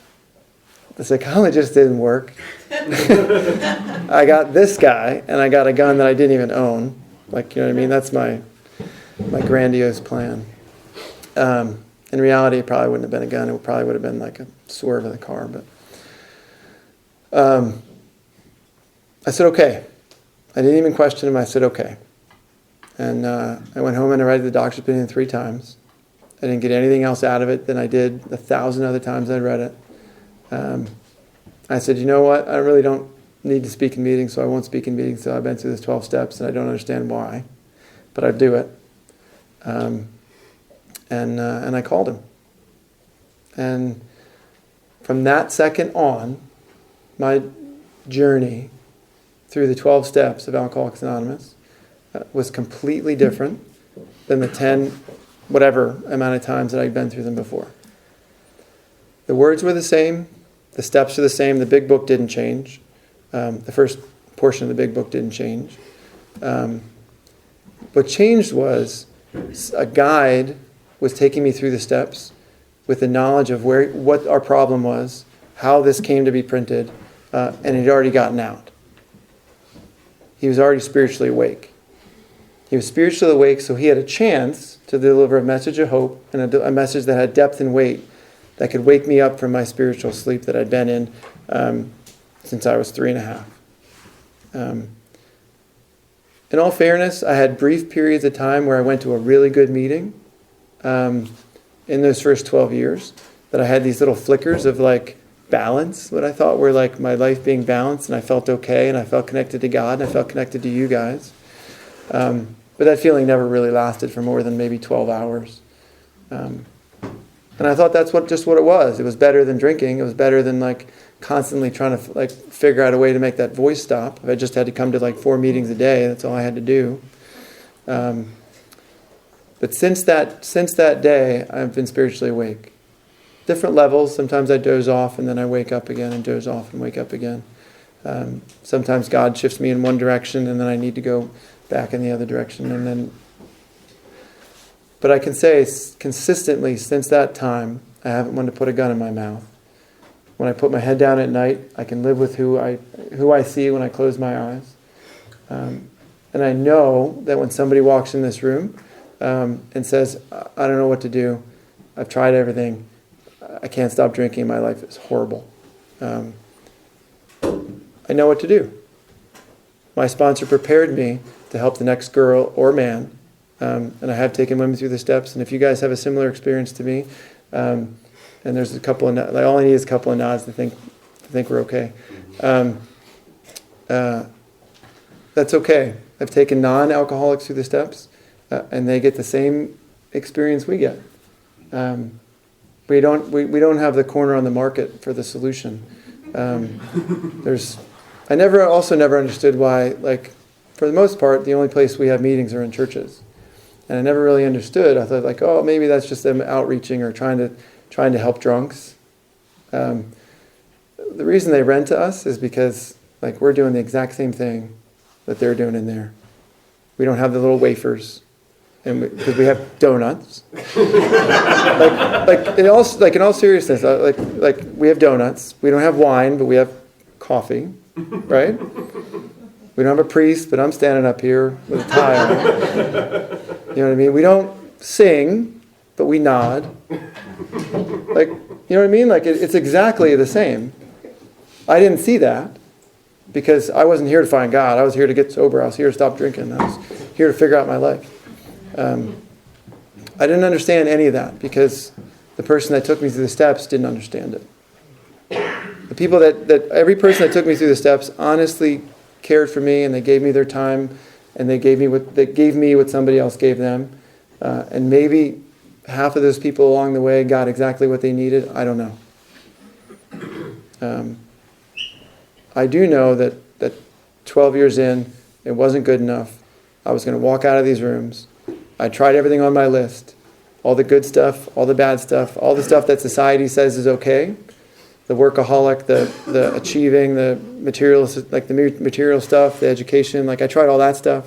S4: The psychologist didn't work. I got this guy, and I got a gun that I didn't even own. You know what I mean? That's my grandiose plan. In reality, it probably wouldn't have been a gun. It probably would have been like a swerve of the car. But I said, okay. I didn't even question him. I said, okay. And I went home and I read the doctor's opinion 3 times. I didn't get anything else out of it than I did 1,000 other times I read it. I said, you know what? I really don't need to speak in meetings, so I won't speak in meetings until I've been through this 12 steps, and I don't understand why. But I'd do it. And I called him. And from that second on, my journey through the 12 steps of Alcoholics Anonymous was completely different than the 10 whatever amount of times that I'd been through them before. The words were the same. The steps are the same. The big book didn't change. The first portion of the big book didn't change. What changed was a guide was taking me through the steps with the knowledge of what our problem was, how this came to be printed, and he'd already gotten out. He was already spiritually awake. He was spiritually awake, so he had a chance to deliver a message of hope and a message that had depth and weight that could wake me up from my spiritual sleep that I'd been in since I was 3.5. In all fairness, I had brief periods of time where I went to a really good meeting in those first 12 years, that I had these little flickers of balance, what I thought were like my life being balanced, and I felt okay, and I felt connected to God, and I felt connected to you guys. But that feeling never really lasted for more than maybe 12 hours. And I thought that's just what it was. It was better than drinking. It was better than like constantly trying to like figure out a way to make that voice stop. If I just had to come to like 4 meetings a day, that's all I had to do. But since that day, I've been spiritually awake. Different levels. Sometimes I doze off and then I wake up again and doze off and wake up again. Sometimes God shifts me in one direction and then I need to go back in the other direction. But I can say consistently since that time, I haven't wanted to put a gun in my mouth. When I put my head down at night, I can live with who I see when I close my eyes. And I know that when somebody walks in this room and says, I don't know what to do, I've tried everything, I can't stop drinking, my life is horrible. I know what to do. My sponsor prepared me to help the next girl or man, and I have taken women through the steps, and if you guys have a similar experience to me, and there's a couple of, like all I need is a couple of nods to think we're okay. That's okay. I've taken non-alcoholics through the steps, and they get the same experience we get. We don't have the corner on the market for the solution. I never understood why, like, for the most part, the only place we have meetings are in churches. And I never really understood. I thought, like, oh, maybe that's just them outreaching or trying to help drunks. The reason they rent to us is because, like, we're doing the exact same thing that they're doing in there. We don't have the little wafers, and because we have donuts. like in all seriousness, like we have donuts. We don't have wine, but we have coffee, right? We don't have a priest, but I'm standing up here with a tie on. You know what I mean? We don't sing, but we nod. Like, you know what I mean? Like, it's exactly the same. I didn't see that because I wasn't here to find God. I was here to get sober. I was here to stop drinking. I was here to figure out my life. I didn't understand any of that because the person that took me through the steps didn't understand it. The people every person that took me through the steps honestly cared for me, and they gave me their time, and they gave me what somebody else gave them. And maybe half of those people along the way got exactly what they needed. I don't know. I do know that 12 years in, it wasn't good enough. I was going to walk out of these rooms. I tried everything on my list. All the good stuff, all the bad stuff, all the stuff that society says is okay. The workaholic, the achieving, the material stuff, the education. Like, I tried all that stuff.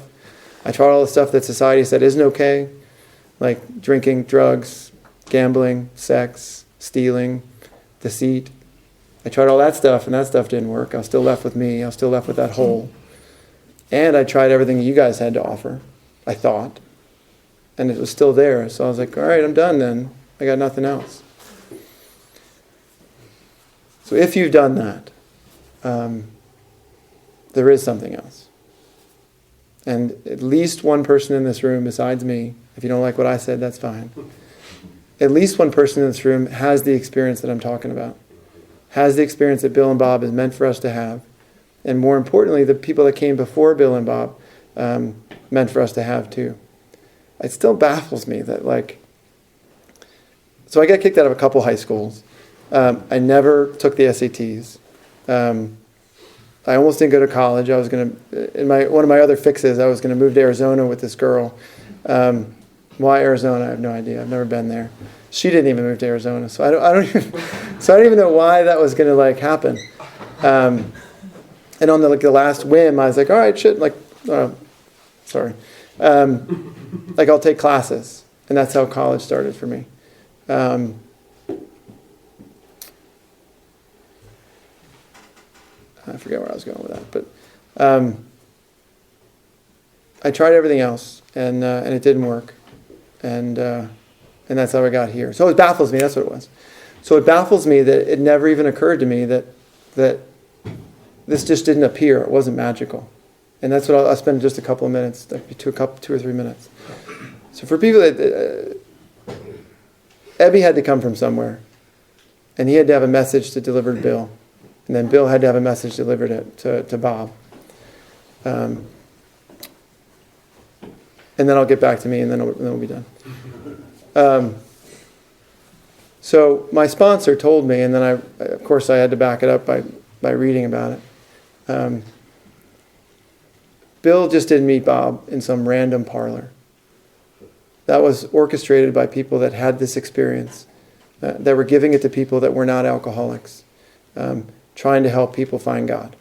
S4: I tried all the stuff that society said isn't okay. Like drinking, drugs, gambling, sex, stealing, deceit. I tried all that stuff, and that stuff didn't work. I was still left with me. I was still left with that hole. And I tried everything you guys had to offer, I thought. And it was still there. So I was like, all right, I'm done then. I got nothing else. So if you've done that, there is something else. And at least one person in this room besides me, if you don't like what I said, that's fine. At least one person in this room has the experience that I'm talking about. Has the experience that Bill and Bob is meant for us to have. And more importantly, the people that came before Bill and Bob meant for us to have too. It still baffles me that, like, so I got kicked out of a couple high schools. I never took the SATs. I almost didn't go to college. I was going to, one of my other fixes, I was going to move to Arizona with this girl. Why Arizona? I have no idea. I've never been there. She didn't even move to Arizona, so I don't even know why that was going to, like, happen. And on the last whim, I was like, all right, shit, like, sorry. Like, I'll take classes. And that's how college started for me. I forget where I was going with that. But I tried everything else, and it didn't work. And that's how I got here. So it baffles me. That's what it was. So it baffles me that it never even occurred to me that this just didn't appear. It wasn't magical. And that's what I'll spend just a couple of minutes, like 2 or 3 minutes. So for people that Ebby had to come from somewhere, And he had to have a message to deliver to Bill. And then Bill had to have a message delivered to Bob. And then I'll get back to me, and then we'll be done. So my sponsor told me, and then of course I had to back it up by reading about it. Bill just didn't meet Bob in some random parlor. That was orchestrated by people that had this experience, that were giving it to people that were not alcoholics, trying to help people find God.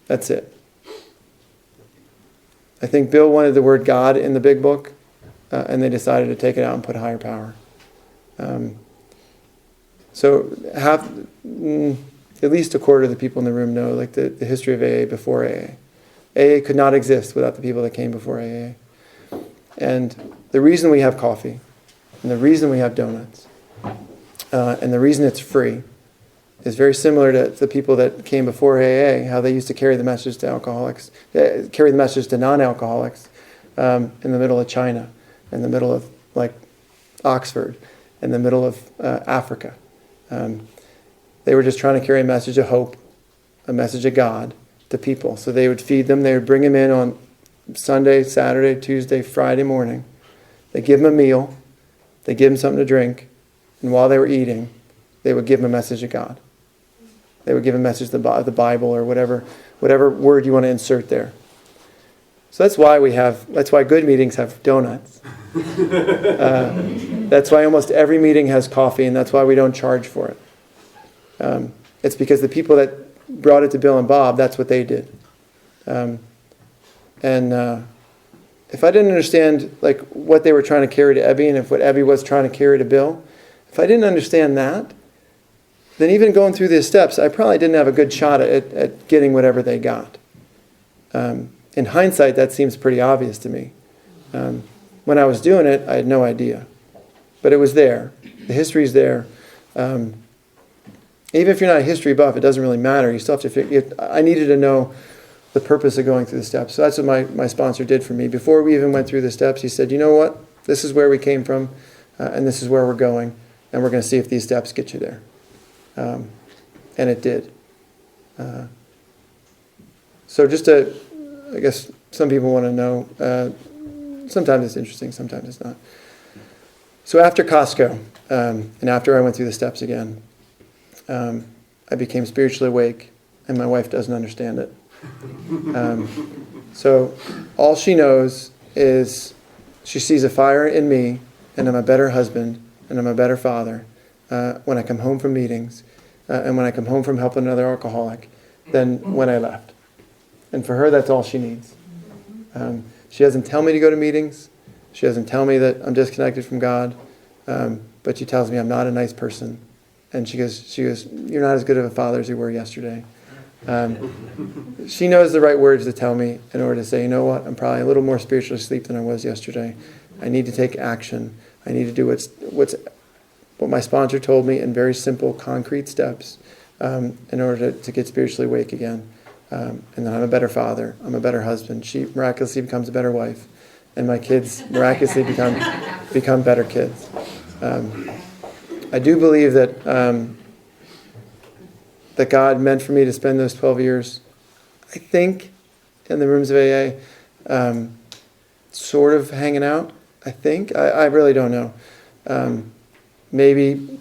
S4: That's it. I think Bill wanted the word God in the big book, and they decided to take it out and put higher power. So at least a quarter of the people in the room know like the history of AA before AA. AA could not exist without the people that came before AA. And the reason we have coffee, and the reason we have donuts, and the reason it's free is very similar to the people that came before AA, how they used to carry the message to alcoholics, carry the message to non-alcoholics in the middle of China, in the middle of like Oxford, in the middle of Africa. They were just trying to carry a message of hope, a message of God to people. So they would feed them, they would bring them in on Sunday, Saturday, Tuesday, Friday morning. They give them a meal, they give them something to drink, and while they were eating, they would give them a message of God. They would give a message of the Bible or whatever word you want to insert there. So that's why good meetings have donuts. That's why almost every meeting has coffee, and that's why we don't charge for it. It's because the people that brought it to Bill and Bob, that's what they did. If I didn't understand like what they were trying to carry to Ebby, and if what Ebby was trying to carry to Bill, if I didn't understand that, then even going through these steps, I probably didn't have a good shot at getting whatever they got. In hindsight, that seems pretty obvious to me. When I was doing it, I had no idea. But it was there. The history's there. Even if you're not a history buff, it doesn't really matter. You still have to figure. I needed to know the purpose of going through the steps. So that's what my sponsor did for me. Before we even went through the steps, he said, you know what? This is where we came from, and this is where we're going, and we're going to see if these steps get you there. And it did. So just to, I guess some people want to know, sometimes it's interesting, sometimes it's not. So after Costco, and after I went through the steps again, I became spiritually awake, and my wife doesn't understand it. So all she knows is she sees a fire in me, and I'm a better husband, and I'm a better father when I come home from meetings, and when I come home from helping another alcoholic than when I left. And for her, that's all she needs. She doesn't tell me to go to meetings. She doesn't tell me that I'm disconnected from God. But she tells me I'm not a nice person. And she goes, you're not as good of a father as you were yesterday. She knows the right words to tell me in order to say, you know what, I'm probably a little more spiritually asleep than I was yesterday. I need to take action. I need to do what my sponsor told me in very simple, concrete steps in order to get spiritually awake again. And then I'm a better father. I'm a better husband. She miraculously becomes a better wife. And my kids miraculously become better kids. I do believe that that God meant for me to spend those 12 years, I think, in the rooms of AA, sort of hanging out, I think. I really don't know. Maybe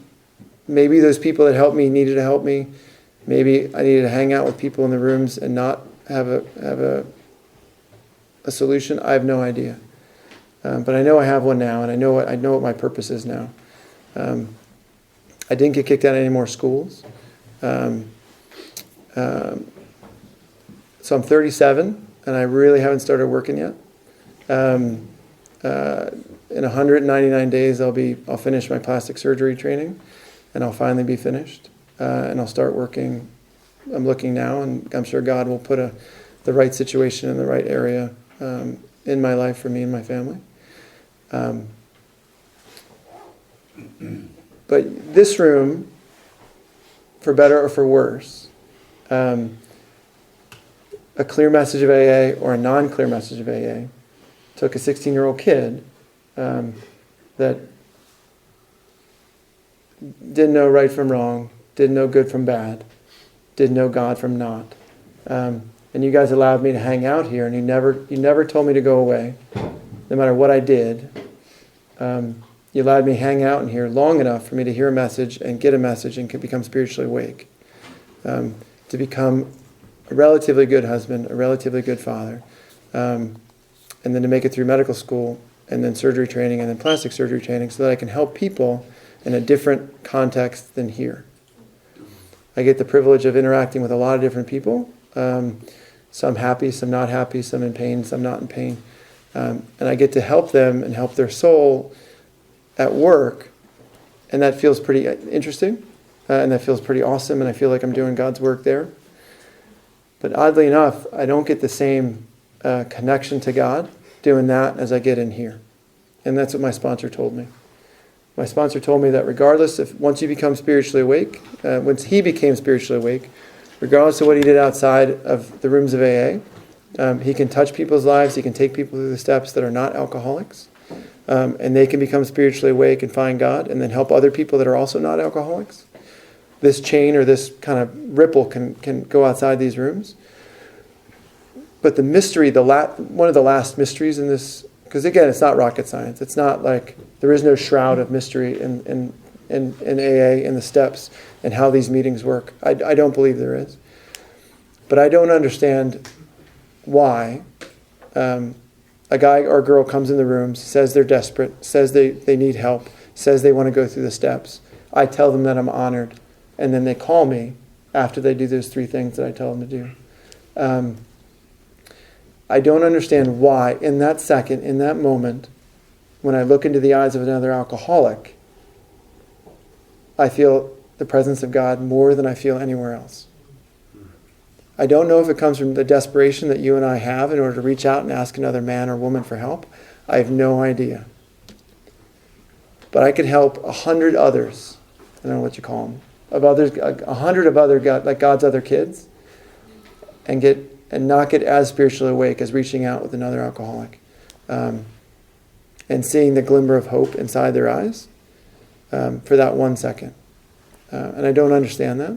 S4: those people that helped me needed to help me. Maybe I needed to hang out with people in the rooms and not have a solution. I have no idea. But I know I have one now, and I know what my purpose is now. I didn't get kicked out of any more schools. So I'm 37, and I really haven't started working yet. In 199 days, I'll finish my plastic surgery training, and I'll finally be finished, and I'll start working. I'm looking now, and I'm sure God will put the right situation in the right area in my life for me and my family. But this room, for better or for worse, a clear message of AA or a non-clear message of AA took a 16-year-old kid that didn't know right from wrong, didn't know good from bad, didn't know God from not. And you guys allowed me to hang out here, and you never told me to go away, no matter what I did. You allowed me to hang out in here long enough for me to hear a message and get a message and could become spiritually awake. To become a relatively good husband, a relatively good father, and then to make it through medical school, and then surgery training, and then plastic surgery training, so that I can help people in a different context than here. I get the privilege of interacting with a lot of different people, some happy, some not happy, some in pain, some not in pain. And I get to help them and help their soul at work, and that feels pretty interesting, and that feels pretty awesome, and I feel like I'm doing God's work there. But oddly enough, I don't get the same connection to God doing that as I get in here. And that's what my sponsor told me. My sponsor told me that regardless if once you become spiritually awake, once he became spiritually awake, regardless of what he did outside of the rooms of AA, he can touch people's lives, he can take people through the steps that are not alcoholics, and they can become spiritually awake and find God, and then help other people that are also not alcoholics. This chain or this kind of ripple can go outside these rooms. But the mystery, one of the last mysteries in this, because again, it's not rocket science. It's not like there is no shroud of mystery in AA, in the steps, and how these meetings work. I don't believe there is. But I don't understand why a guy or girl comes in the rooms, says they're desperate, says they need help, says they want to go through the steps. I tell them that I'm honored, and then they call me after they do those 3 things that I tell them to do. I don't understand why, in that second, in that moment, when I look into the eyes of another alcoholic, I feel the presence of God more than I feel anywhere else. I don't know if it comes from the desperation that you and I have in order to reach out and ask another man or woman for help. I have no idea. But I could help 100 others, I don't know what you call them, of others, 100 of other like God's other kids, and not get as spiritually awake as reaching out with another alcoholic, and seeing the glimmer of hope inside their eyes for that 1 second. And I don't understand that.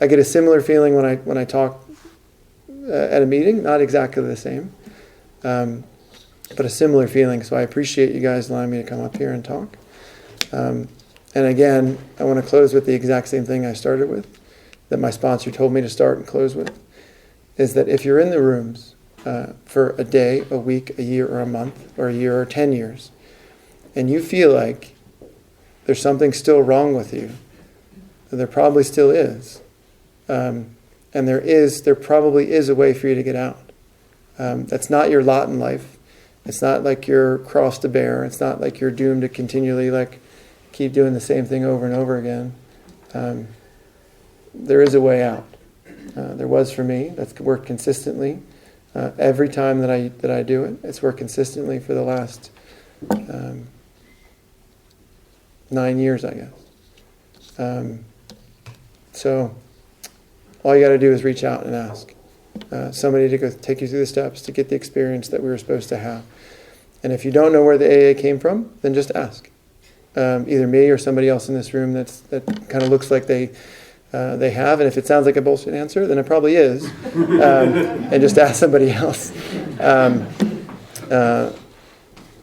S4: I get a similar feeling when I talk at a meeting, not exactly the same, but a similar feeling. So I appreciate you guys allowing me to come up here and talk. And again, I want to close with the exact same thing I started with, that my sponsor told me to start and close with, is that if you're in the rooms for a day, a week, a year, or a month, or a year, or 10 years, and you feel like there's something still wrong with you, there probably still is. And there probably is a way for you to get out. That's not your lot in life. It's not like you're cross to bear. It's not like you're doomed to continually keep doing the same thing over and over again. There is a way out. There was for me. That's worked consistently. Every time that I do it, it's worked consistently for the last 9 years, I guess. So all you got to do is reach out and ask somebody to go take you through the steps to get the experience that we were supposed to have. And if you don't know where the AA came from, then just ask. Either me or somebody else in this room that kind of looks like they have. And if it sounds like a bullshit answer, then it probably is. And just ask somebody else.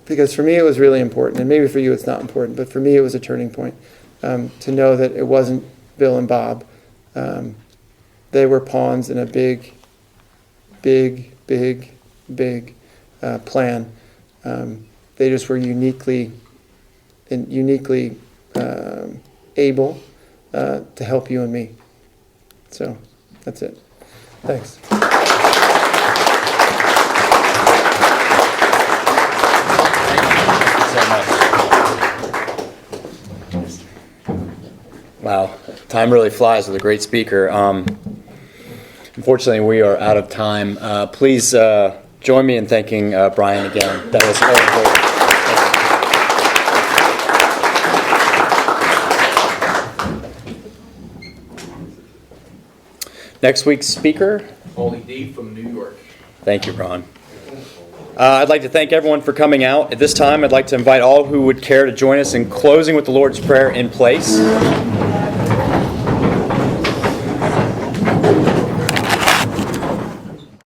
S4: Because for me it was really important, and maybe for you it's not important, but for me it was a turning point to know that it wasn't Bill and Bob. They were pawns in a big plan. They just were uniquely able to help you and me. So that's it. Thanks.
S1: Wow, time really flies with a great speaker. Unfortunately, we are out of time. Please join me in thanking Brian again. That was very important. Next week's speaker.
S5: Paulie D from New York.
S1: Thank you, Ron. I'd like to thank everyone for coming out. At this time, I'd like to invite all who would care to join us in closing with the Lord's Prayer in place.